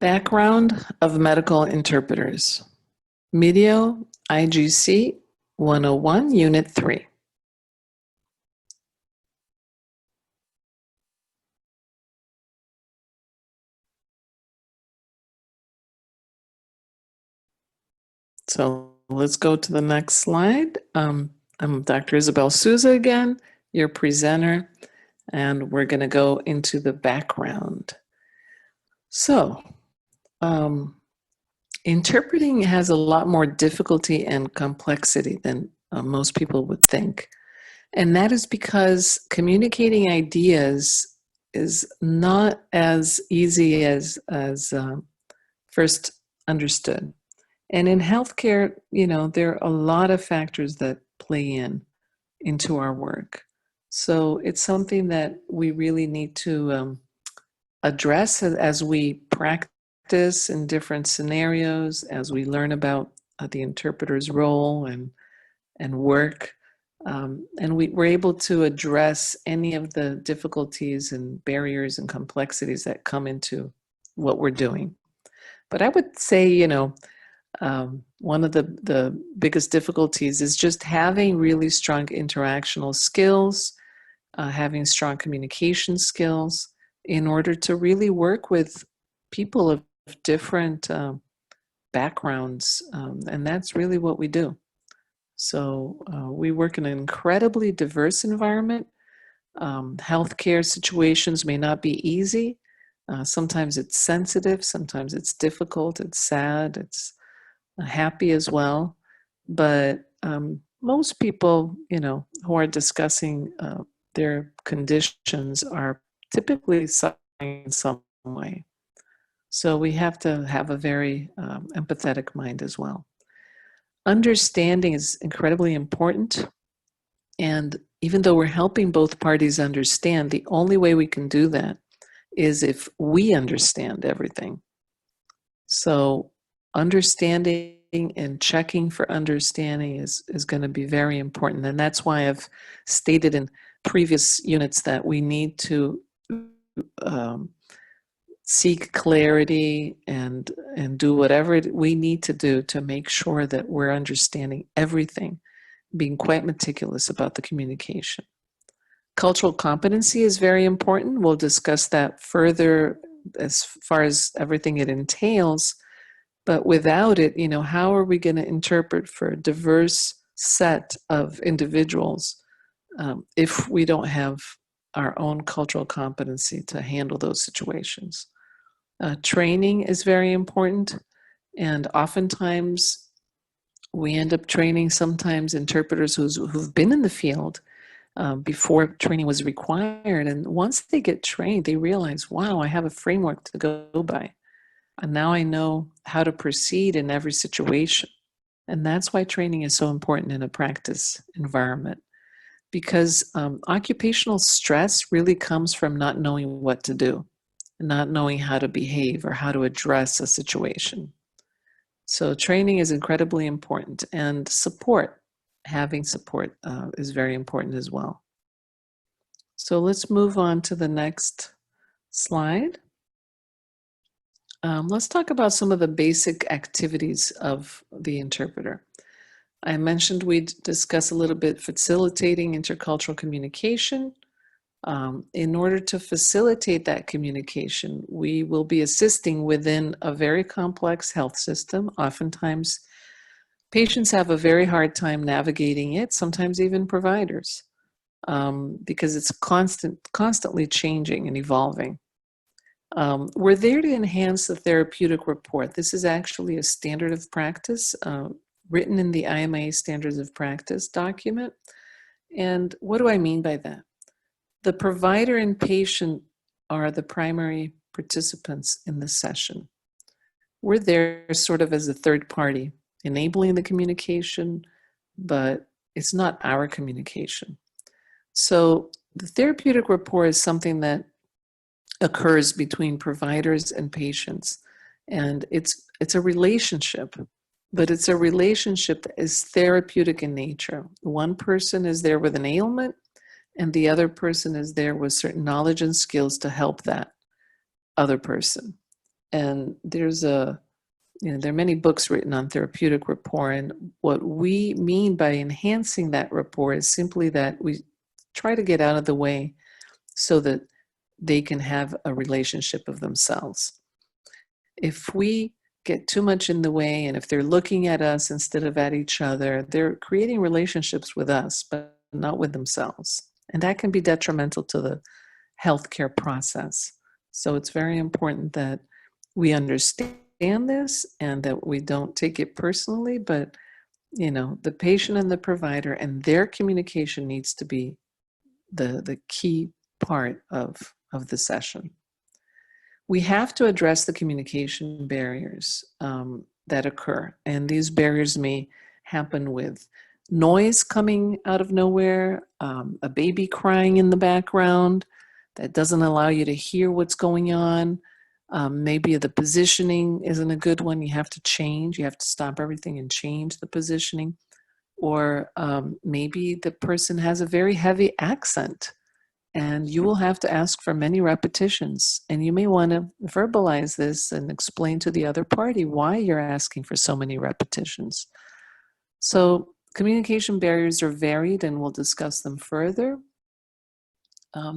Background of medical interpreters. Medio IGC 101, Unit 3. So let's go to the next slide. I'm Dr. Isabel Souza again, your presenter, and we're going to go into the background. So, interpreting has a lot more difficulty and complexity than most people would think. And that is because communicating ideas is not as easy as first understood. And in healthcare, there are a lot of factors that play into our work. So it's something that we really need to address as we practice in different scenarios, as we learn about the interpreter's role and work. And we're able to address any of the difficulties and barriers and complexities that come into what we're doing. But I would say, one of the biggest difficulties is just having really strong interactional skills, having strong communication skills in order to really work with people of different backgrounds. And that's really what we do. So we work in an incredibly diverse environment. Healthcare situations may not be easy. Sometimes it's sensitive, sometimes it's difficult, it's sad, it's happy as well. But most people, who are discussing their conditions are typically suffering in some way. So we have to have a very empathetic mind as well. Understanding is incredibly important. And even though we're helping both parties understand, the only way we can do that is if we understand everything. So understanding and checking for understanding is going to be very important. And that's why I've stated in previous units that we need to seek clarity and do whatever we need to do to make sure that we're understanding everything, being quite meticulous about the communication. Cultural competency is very important. We'll discuss that further as far as everything it entails. But without it, how are we going to interpret for a diverse set of individuals if we don't have our own cultural competency to handle those situations? Training is very important, and oftentimes we end up training sometimes interpreters who've been in the field before training was required, and once they get trained, they realize, wow, I have a framework to go by, and now I know how to proceed in every situation. And that's why training is so important in a practice environment, because occupational stress really comes from not knowing what to do, not knowing how to behave or how to address a situation. So training is incredibly important, and support, having support is very important as well. So let's move on to the next slide. Let's talk about some of the basic activities of the interpreter. I mentioned we'd discuss a little bit facilitating intercultural communication. In order to facilitate that communication, we will be assisting within a very complex health system. Oftentimes, patients have a very hard time navigating it, sometimes even providers, because it's constantly changing and evolving. We're there to enhance the therapeutic report. This is actually a standard of practice written in the IMA Standards of Practice document. And what do I mean by that? The provider and patient are the primary participants in the session. We're there sort of as a third party, enabling the communication, but it's not our communication. So the therapeutic rapport is something that occurs between providers and patients. And it's a relationship, but it's a relationship that is therapeutic in nature. One person is there with an ailment, and the other person is there with certain knowledge and skills to help that other person. And there's there are many books written on therapeutic rapport. And what we mean by enhancing that rapport is simply that we try to get out of the way so that they can have a relationship of themselves. If we get too much in the way, and if they're looking at us instead of at each other, they're creating relationships with us, but not with themselves. And that can be detrimental to the healthcare process. So it's very important that we understand this and that we don't take it personally, but the patient and the provider and their communication needs to be the key part of the session. We have to address the communication barriers that occur, and these barriers may happen with noise coming out of nowhere, a baby crying in the background that doesn't allow you to hear what's going on. Maybe the positioning isn't a good one. You have to change. You have to stop everything and change the positioning. Or maybe the person has a very heavy accent, and you will have to ask for many repetitions. And you may want to verbalize this and explain to the other party why you're asking for so many repetitions. So communication barriers are varied, and we'll discuss them further.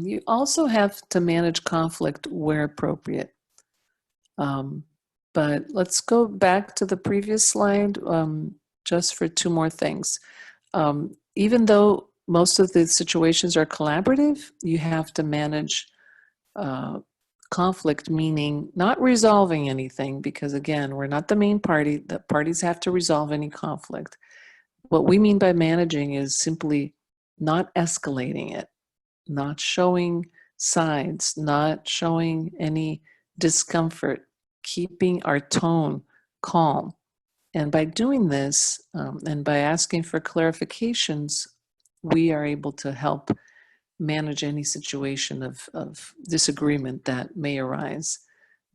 You also have to manage conflict where appropriate. But let's go back to the previous slide just for two more things. Even though most of the situations are collaborative, you have to manage conflict, meaning not resolving anything, because again, we're not the main party. The parties have to resolve any conflict. What we mean by managing is simply not escalating it, not showing sides, not showing any discomfort, keeping our tone calm. And by doing this, and by asking for clarifications, we are able to help manage any situation of disagreement that may arise.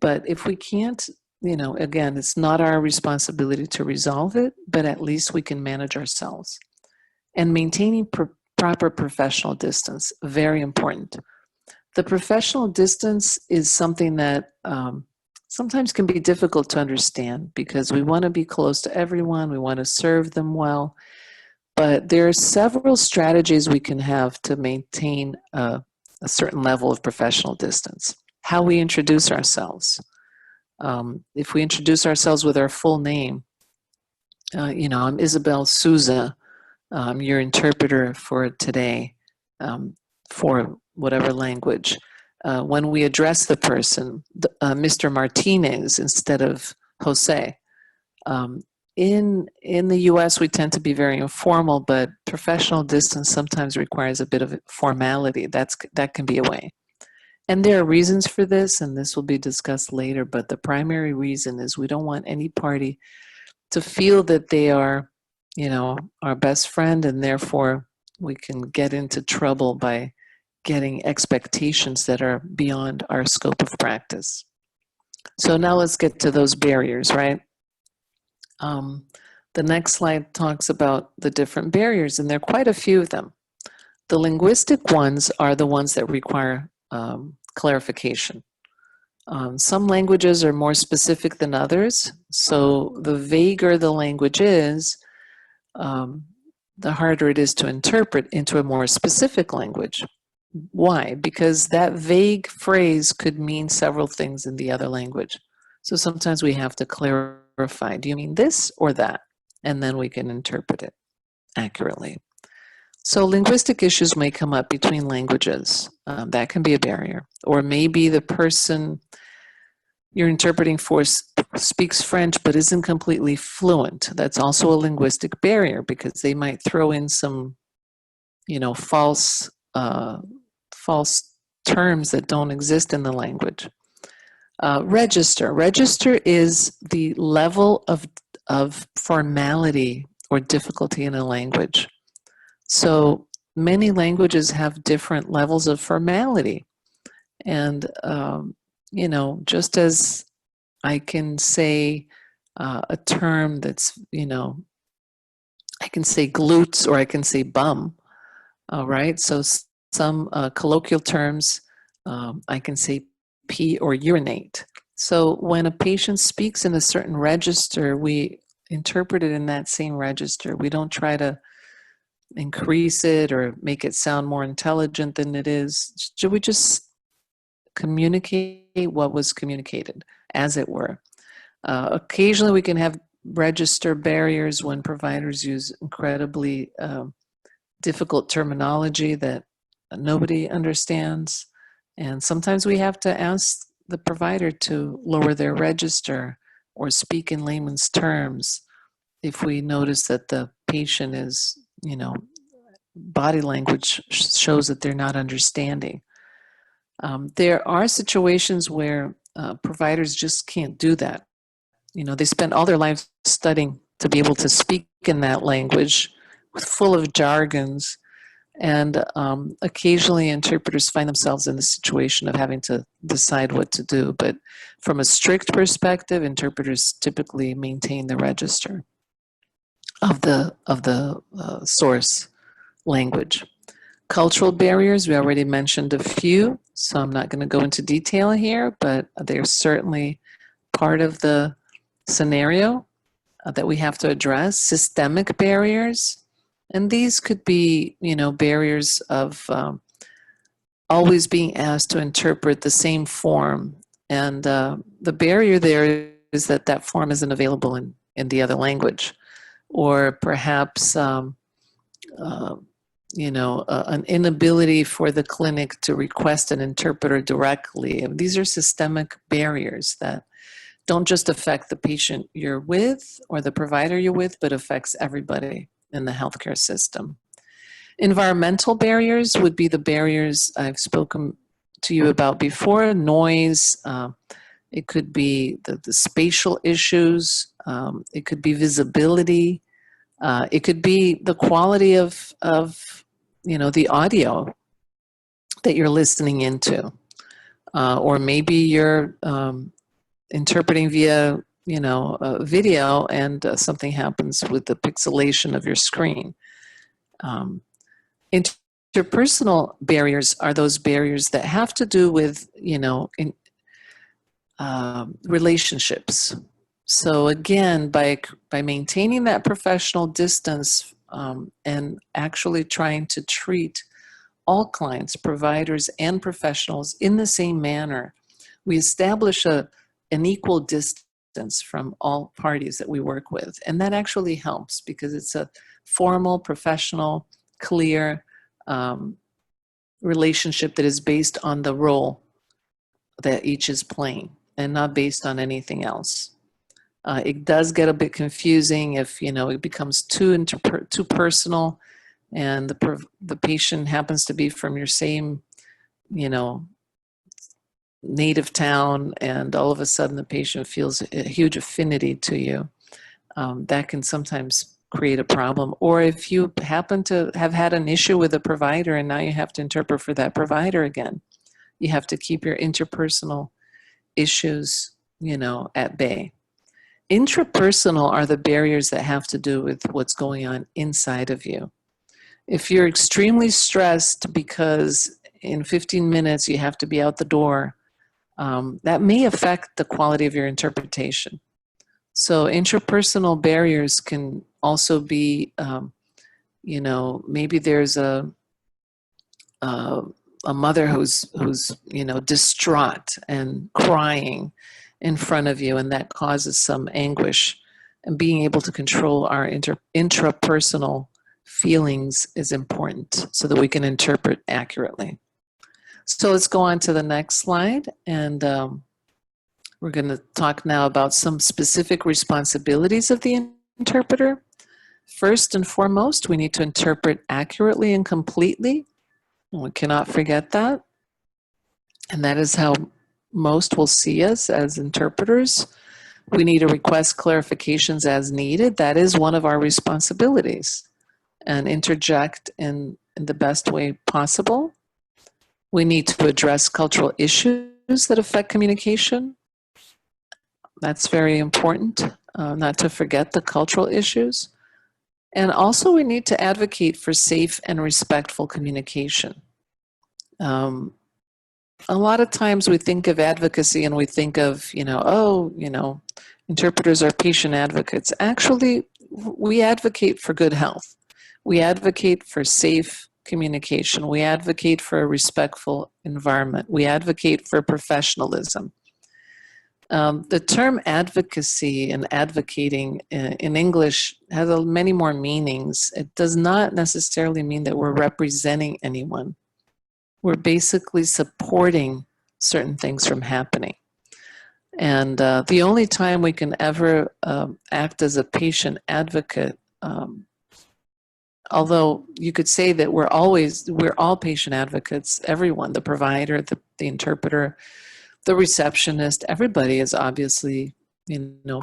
But if we can't, again, it's not our responsibility to resolve it, but at least we can manage ourselves. And maintaining proper professional distance, very important. The professional distance is something that sometimes can be difficult to understand because we want to be close to everyone, we want to serve them well, but there are several strategies we can have to maintain a certain level of professional distance. How we introduce ourselves. If we introduce ourselves with our full name, I'm Isabel Souza, your interpreter for today, for whatever language. When we address the person, Mr. Martinez instead of Jose. In the US, we tend to be very informal, but professional distance sometimes requires a bit of formality. That can be a way. And there are reasons for this, and this will be discussed later, but the primary reason is we don't want any party to feel that they are, our best friend, and therefore we can get into trouble by getting expectations that are beyond our scope of practice. So now let's get to those barriers, right? The next slide talks about the different barriers, and there are quite a few of them. The linguistic ones are the ones that require clarification. Some languages are more specific than others, so the vaguer the language is, the harder it is to interpret into a more specific language. Why? Because that vague phrase could mean several things in the other language. So sometimes we have to clarify, do you mean this or that? And then we can interpret it accurately. So linguistic issues may come up between languages. That can be a barrier. Or maybe the person you're interpreting for speaks French but isn't completely fluent. That's also a linguistic barrier because they might throw in some, false terms that don't exist in the language. Register. Register is the level of formality or difficulty in a language. So many languages have different levels of formality. And, just as I can say a term that's, I can say glutes or I can say bum, right? So some colloquial terms, I can say pee or urinate. So when a patient speaks in a certain register, we interpret it in that same register. We don't try to increase it or make it sound more intelligent than it is. We just communicate what was communicated, as it were. Occasionally, we can have register barriers when providers use incredibly difficult terminology that nobody understands. And sometimes we have to ask the provider to lower their register or speak in layman's terms if we notice that the patient is, body language shows that they're not understanding. There are situations where providers just can't do that. They spend all their lives studying to be able to speak in that language, full of jargons, and occasionally interpreters find themselves in the situation of having to decide what to do. But from a strict perspective, interpreters typically maintain the register of the source language. Cultural barriers, we already mentioned a few, so I'm not going to go into detail here, but they're certainly part of the scenario that we have to address. Systemic barriers, and these could be, barriers of always being asked to interpret the same form. And the barrier there is that form isn't available in the other language. Or perhaps, an inability for the clinic to request an interpreter directly. And these are systemic barriers that don't just affect the patient you're with or the provider you're with, but affects everybody in the healthcare system. Environmental barriers would be the barriers I've spoken to you about before. Noise, it could be the spatial issues, it could be visibility, it could be the quality of the audio that you're listening into, or maybe you're interpreting via video and something happens with the pixelation of your screen. Interpersonal barriers are those barriers that have to do with relationships. So again, by maintaining that professional distance and actually trying to treat all clients, providers, and professionals in the same manner, we establish an equal distance from all parties that we work with. And that actually helps because it's a formal, professional, clear relationship that is based on the role that each is playing and not based on anything else. It does get a bit confusing if it becomes too personal, and the patient happens to be from your same native town, and all of a sudden the patient feels a huge affinity to you. That can sometimes create a problem. Or if you happen to have had an issue with a provider and now you have to interpret for that provider again, you have to keep your interpersonal issues at bay. Intrapersonal are the barriers that have to do with what's going on inside of you. If you're extremely stressed because in 15 minutes you have to be out the door, that may affect the quality of your interpretation. So intrapersonal barriers can also be, maybe there's a mother who's distraught and crying in front of you, and that causes some anguish. And being able to control our intrapersonal feelings is important so that we can interpret accurately. So let's go on to the next slide, and we're going to talk now about some specific responsibilities of the interpreter. First and foremost, we need to interpret accurately and completely. And we cannot forget that. And that is how most will see us as interpreters. We need to request clarifications as needed. That is one of our responsibilities. And interject in the best way possible. We need to address cultural issues that affect communication. That's very important, not to forget the cultural issues. And also we need to advocate for safe and respectful communication. a lot of times we think of advocacy and we think of, interpreters are patient advocates. Actually, we advocate for good health. We advocate for safe communication. We advocate for a respectful environment. We advocate for professionalism. The term advocacy and advocating in English has many more meanings. It does not necessarily mean that we're representing anyone. We're basically supporting certain things from happening. And the only time we can ever act as a patient advocate, although you could say that we're all patient advocates, everyone, the provider, the interpreter, the receptionist, everybody is obviously,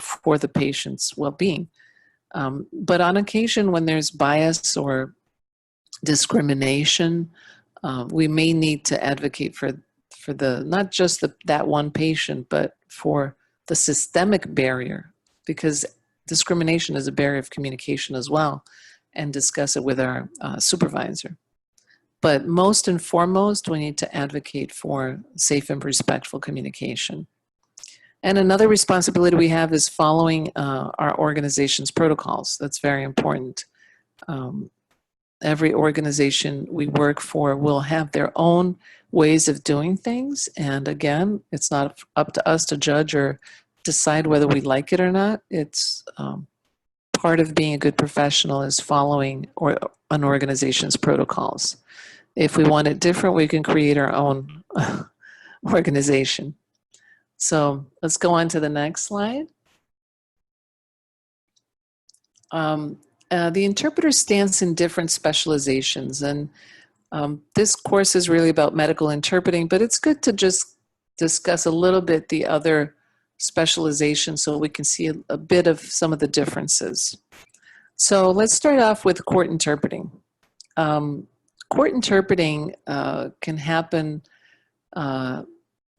for the patient's well-being. But on occasion when there's bias or discrimination, we may need to advocate for not just that one patient, but for the systemic barrier, because discrimination is a barrier of communication as well, and discuss it with our supervisor. But most and foremost, we need to advocate for safe and respectful communication. And another responsibility we have is following our organization's protocols. That's very important. Every organization we work for will have their own ways of doing things. And again, it's not up to us to judge or decide whether we like it or not. It's part of being a good professional is following an organization's protocols. If we want it different, we can create our own organization. So let's go on to the next slide. The interpreter stands in different specializations, and this course is really about medical interpreting, but it's good to just discuss a little bit the other specializations so we can see a bit of some of the differences. So let's start off with court interpreting. Court interpreting can happen,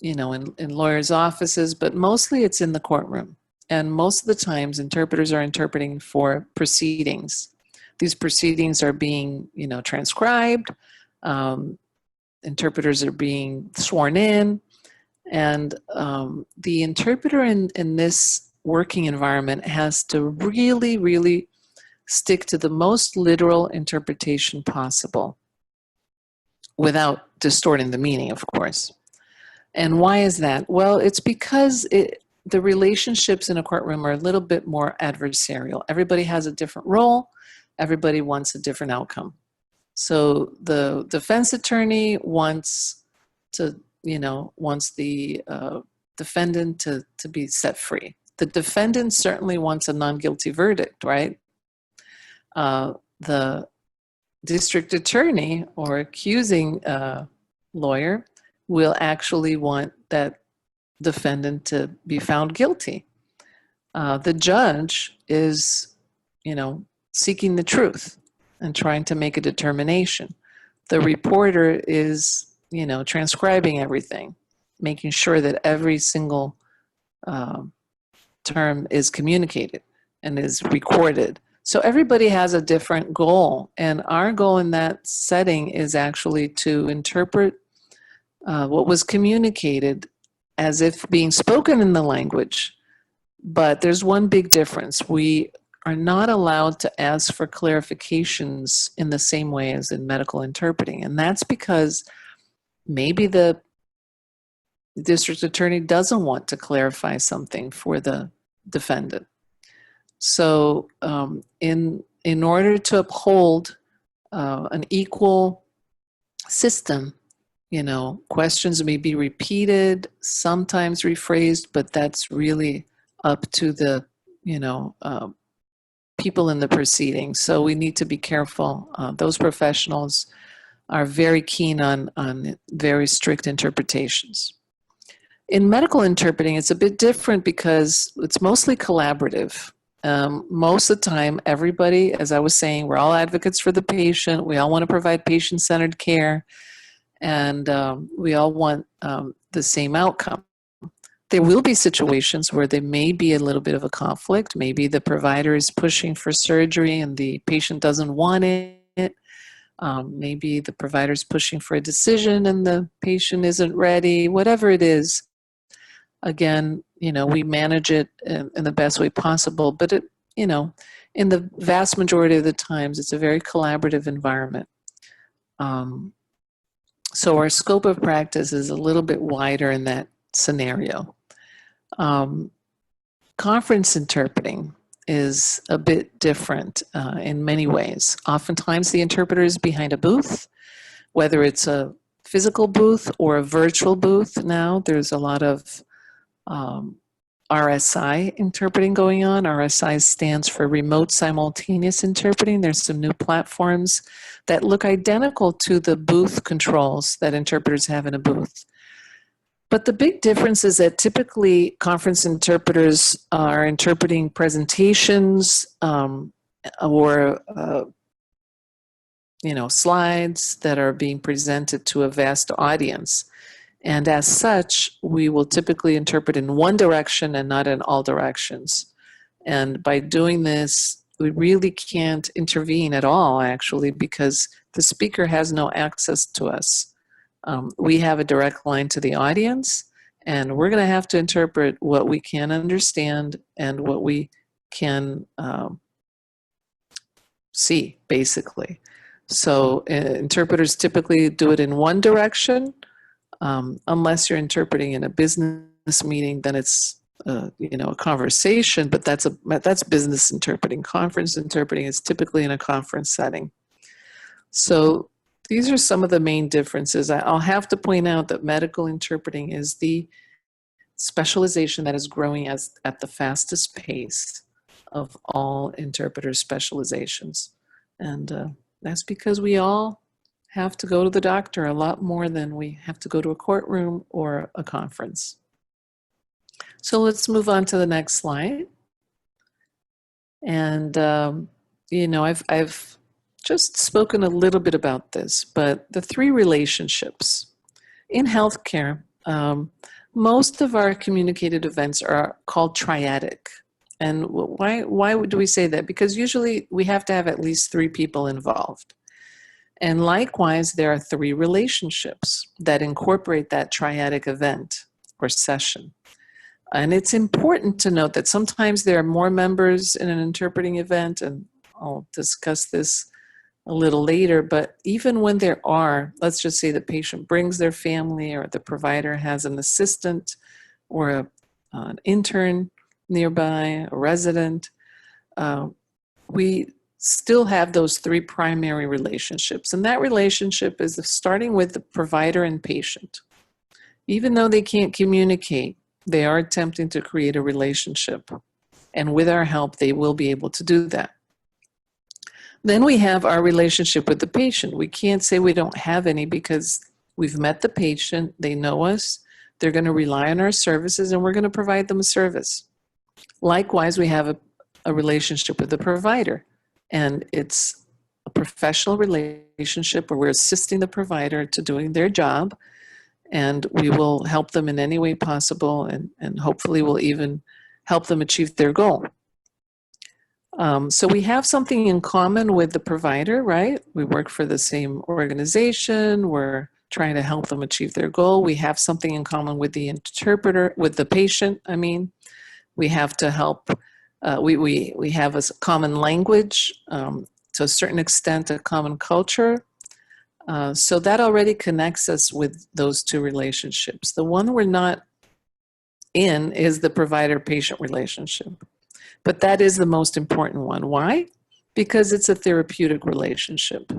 in lawyers' offices, but mostly it's in the courtroom. And most of the times, interpreters are interpreting for proceedings. These proceedings are being, transcribed. Interpreters are being sworn in. And the interpreter in this working environment has to really, really stick to the most literal interpretation possible without distorting the meaning, of course. And why is that? Well, it's because the relationships in a courtroom are a little bit more adversarial. Everybody has a different role. Everybody wants a different outcome. So the defense attorney wants the defendant to be set free. The defendant certainly wants a non-guilty verdict, right? The district attorney or accusing lawyer will actually want that defendant to be found guilty. The judge is, seeking the truth and trying to make a determination. The reporter is, transcribing everything, making sure that every single term is communicated and is recorded. So everybody has a different goal, and our goal in that setting is actually to interpret what was communicated as if being spoken in the language. But there's one big difference. We are not allowed to ask for clarifications in the same way as in medical interpreting. And that's because maybe the district attorney doesn't want to clarify something for the defendant. So in order to uphold an equal system, questions may be repeated, sometimes rephrased, but that's really up to the, people in the proceedings. So we need to be careful. Those professionals are very keen on very strict interpretations. In medical interpreting, it's a bit different because it's mostly collaborative. Most of the time, everybody, as I was saying, we're all advocates for the patient. We all want to provide patient-centered care, and we all want the same outcome. There will be situations where there may be a little bit of a conflict. Maybe the provider is pushing for surgery and the patient doesn't want it. Maybe the provider's pushing for a decision and the patient isn't ready, whatever it is. Again, we manage it in the best way possible, but in the vast majority of the times, it's a very collaborative environment. So our scope of practice is a little bit wider in that scenario. Conference interpreting is a bit different in many ways. Oftentimes the interpreter is behind a booth, whether it's a physical booth or a virtual booth now. There's a lot of RSI interpreting going on. RSI stands for remote simultaneous interpreting. There's some new platforms that look identical to the booth controls that interpreters have in a booth. But the big difference is that typically conference interpreters are interpreting presentations or slides that are being presented to a vast audience. And as such, we will typically interpret in one direction and not in all directions. And by doing this, we really can't intervene at all, actually, because the speaker has no access to us. We have a direct line to the audience, and we're going to have to interpret what we can understand and what we can see, basically. So interpreters typically do it in one direction. Unless you're interpreting in a business meeting, then it's a conversation, but that's business interpreting. Conference interpreting is typically in a conference setting. So these are some of the main differences. I'll have to point out that medical interpreting is the specialization that is growing at the fastest pace of all interpreter specializations. And that's because we all have to go to the doctor a lot more than we have to go to a courtroom or a conference. So let's move on to the next slide. And, I've just spoken a little bit about this, but the three relationships. In healthcare, most of our communicated events are called triadic. And why do we say that? Because usually we have to have at least three people involved. And likewise, there are three relationships that incorporate that triadic event or session. And it's important to note that sometimes there are more members in an interpreting event, and I'll discuss this a little later, but even when there are, let's just say the patient brings their family or the provider has an assistant or an intern nearby, a resident, we still have those three primary relationships. And that relationship is starting with the provider and patient. Even though they can't communicate, they are attempting to create a relationship. And with our help, they will be able to do that. Then we have our relationship with the patient. We can't say we don't have any because we've met the patient, they know us, they're going to rely on our services, and we're going to provide them a service. Likewise, we have a relationship with the provider. And it's a professional relationship where we're assisting the provider to doing their job, and we will help them in any way possible, and hopefully we'll even help them achieve their goal. So we have something in common with the provider, right? We work for the same organization. We're trying to help them achieve their goal. We have something in common with the interpreter, with the patient, I mean. We have to help. We have a common language, to a certain extent, a common culture. So that already connects us with those two relationships. The one we're not in is the provider-patient relationship. But that is the most important one. Why? Because it's a therapeutic relationship.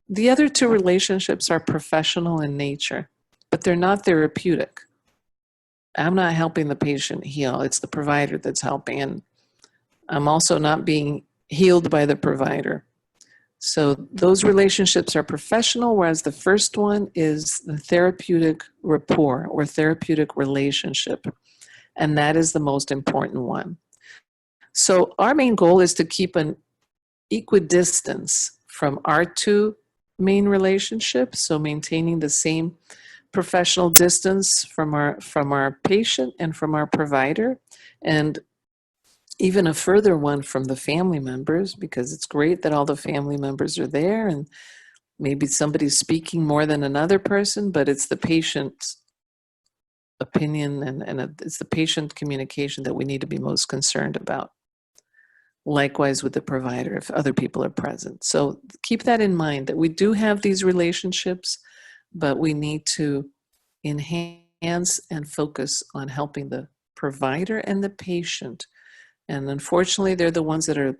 The other two relationships are professional in nature, but they're not therapeutic. I'm not helping the patient heal. It's the provider that's helping. And I'm also not being healed by the provider. So those relationships are professional, whereas the first one is the therapeutic rapport or therapeutic relationship. And that is the most important one. So our main goal is to keep an equidistance from our two main relationships, so maintaining the same professional distance from our patient and from our provider, and even a further one from the family members, because it's great that all the family members are there and maybe somebody's speaking more than another person, but it's the patient's opinion and it's the patient communication that we need to be most concerned about. Likewise with the provider, if other people are present. So keep that in mind, that we do have these relationships, but we need to enhance and focus on helping the provider and the patient. And unfortunately, they're the ones that are,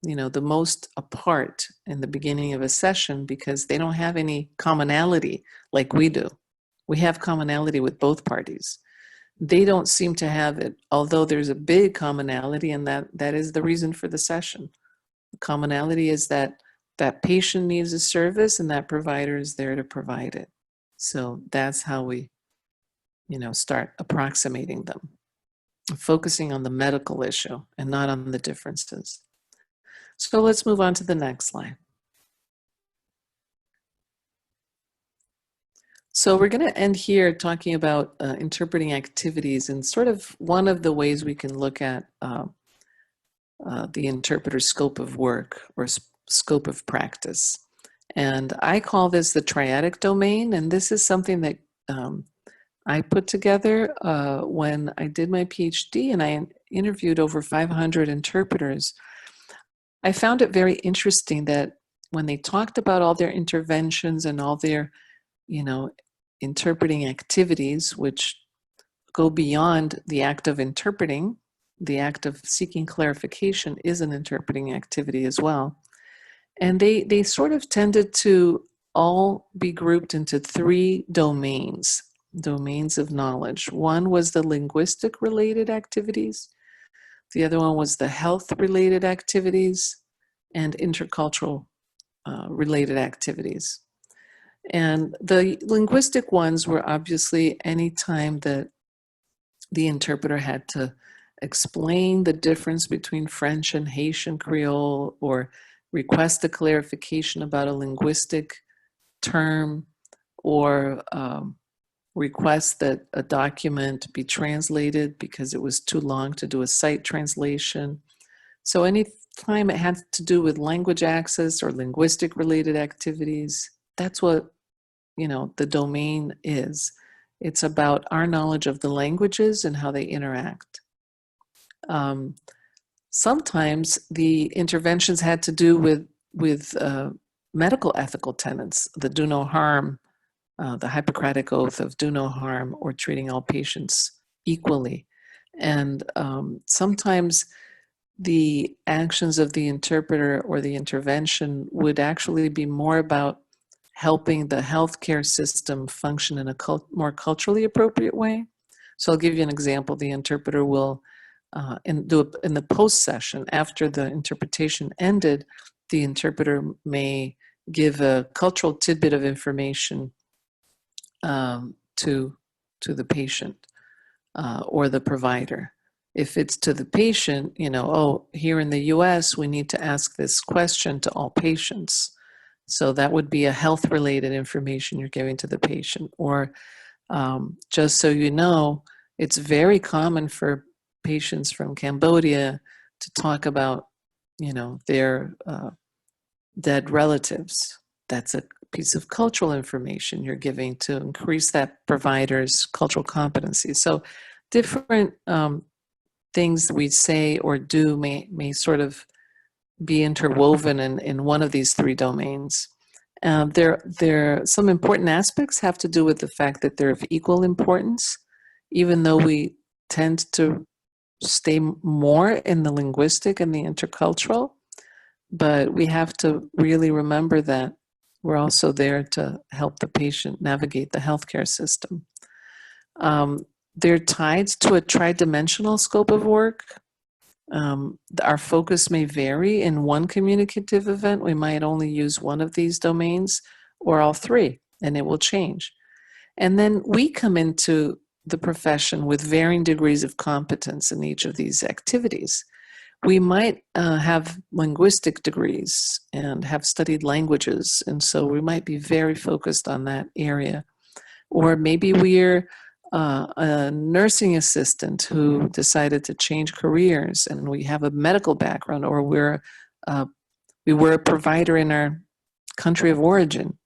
the most apart in the beginning of a session because they don't have any commonality like we do. We have commonality with both parties. They don't seem to have it, although there's a big commonality, and that is the reason for the session. The commonality is that that patient needs a service and that provider is there to provide it. So that's how we, start approximating them, focusing on the medical issue and not on the differences. So let's move on to the next slide. So we're going to end here talking about interpreting activities, and sort of one of the ways we can look at the interpreter's scope of work or scope of practice. And I call this the triadic domain, and this is something that I put together when I did my PhD and I interviewed over 500 interpreters. I found it very interesting that when they talked about all their interventions and all their, interpreting activities, which go beyond the act of interpreting, the act of seeking clarification is an interpreting activity as well. And they sort of tended to all be grouped into three domains of knowledge. One was the linguistic related activities. The other one was the health related activities and intercultural related activities. And the linguistic ones were obviously any time that the interpreter had to explain the difference between French and Haitian Creole, or request a clarification about a linguistic term, or request that a document be translated because it was too long to do a sight translation. So any time it had to do with language access or linguistic related activities, that's what the domain is. It's about our knowledge of the languages and how they interact. Sometimes the interventions had to do with medical ethical tenets, the do no harm, the Hippocratic Oath of do no harm, or treating all patients equally. And sometimes the actions of the interpreter or the intervention would actually be more about helping the healthcare system function in a more culturally appropriate way. So I'll give you an example. The interpreter will, in the post session, after the interpretation ended, the interpreter may give a cultural tidbit of information to the patient or the provider. If it's to the patient, here in the US, we need to ask this question to all patients. So that would be a health-related information you're giving to the patient. Or just so you know, it's very common for patients from Cambodia to talk about, their dead relatives. That's a piece of cultural information you're giving to increase that provider's cultural competency. So different things we say or do may sort of be interwoven in one of these three domains. There some important aspects have to do with the fact that they're of equal importance, even though we tend to stay more in the linguistic and the intercultural. But we have to really remember that we're also there to help the patient navigate the healthcare system. They're tied to a tridimensional scope of work. Our focus may vary. In one communicative event, we might only use one of these domains or all three, and it will change. And then we come into the profession with varying degrees of competence in each of these activities. We might have linguistic degrees and have studied languages, and so we might be very focused on that area. Or maybe we're a nursing assistant who decided to change careers, and we have a medical background, or we were a provider in our country of origin,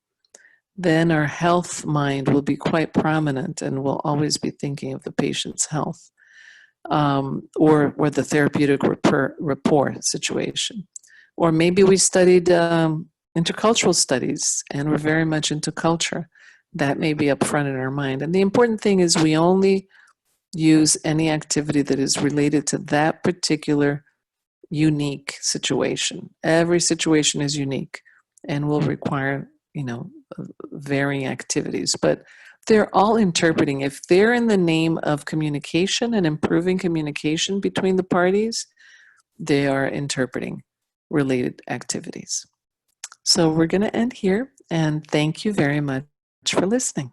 then our health mind will be quite prominent and we'll always be thinking of the patient's health, or the therapeutic rapport situation. Or maybe we studied intercultural studies and we're very much into culture. That may be up front in our mind. And the important thing is we only use any activity that is related to that particular unique situation. Every situation is unique and will require, varying activities, but they're all interpreting. If they're in the name of communication and improving communication between the parties, they are interpreting related activities. So we're going to end here, and thank you very much for listening.